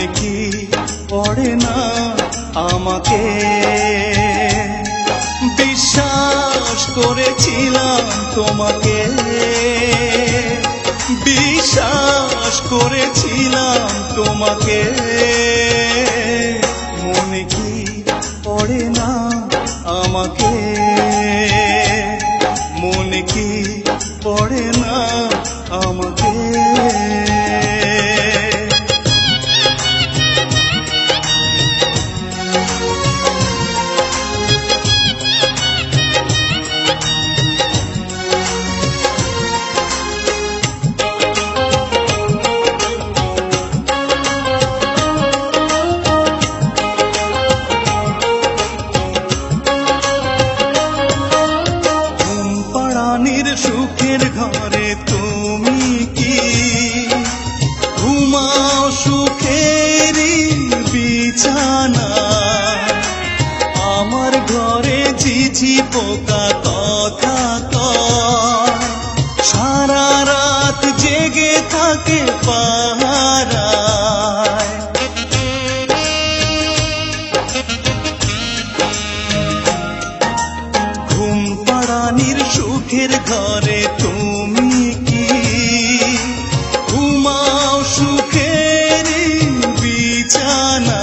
মনে কি পড়ে না আমাকে? বিশ্বাস করেছিলাম তোমাকে, বিশ্বাস করেছিলাম তোমাকে। মনে কি পড়ে না আমাকে? মনে কি পড়ে না আমাকে? সুখের ঘরে তুমি কি ঘুমাও সুখেরই বিছানা? আমার ঘরে ঝিঝি পোকা কথা কয়, সারা রাত জেগে থাকে পাহারায়। ঘুম পাড়ানির সুখের ঘরে তুমি কি ঘুমাও সুখের বিছানা?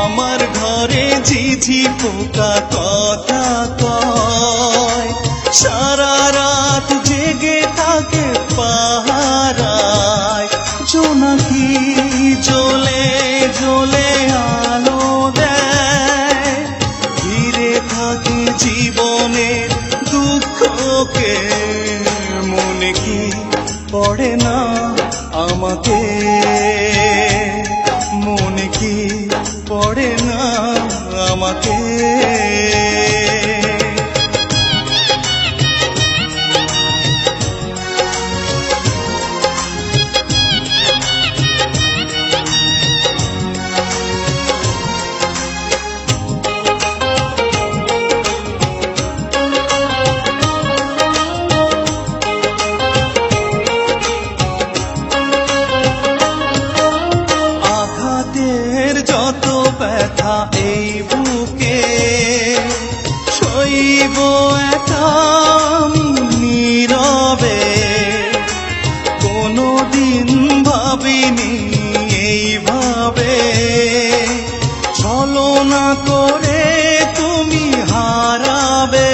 আমার ঘরে ঝিঝি পোকা কথা কয়, সারা রাত জেগে থাকে পাহারায়। জোনাকি জ্বলে জ্বলে আলো দেয়, ঘিরে থাকে জীবনের দুঃখকে। মনে কি পড়ে না আমাকে? মনে কি পড়ে না আমাকে? যত ব্যথা এই বুকে সইব একা নীরবে। কোনদিন ভাবিনি এইভাবে ছলনা করে তুমি হারাবে।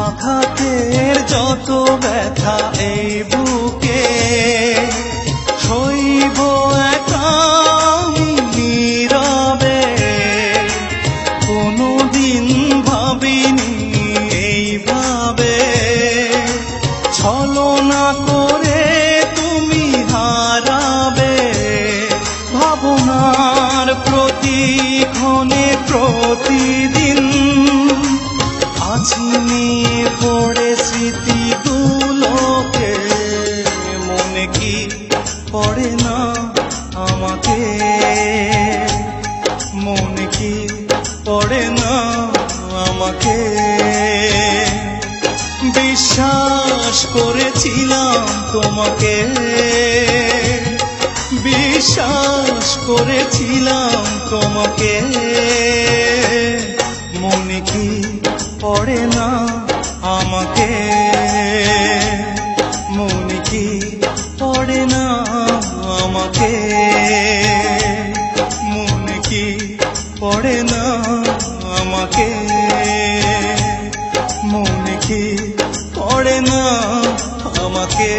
আঘাতের যত ব্যথা এই বুকে সইব একা নীরবে। কোনদিন ভাবিনি এইভাবে ছলনা করে তুমি হারাবে। ভাবনার প্রতিক্ষণে প্রতিদিন আছি নিয়ে পড়ে স্মৃতিগুলোকে। মনে কি পড়ে না আমাকে? মনে কি পড়ে না আমাকে? বিশ্বাস করেছিলাম তোমাকে, বিশ্বাস করেছিলাম তোমাকে। মনে কি পড়ে না আমাকে? মনে কি পড়ে না আমাকে? মনে কি পড়ে না আমাকে? মনে কি পড়ে না আমাকে?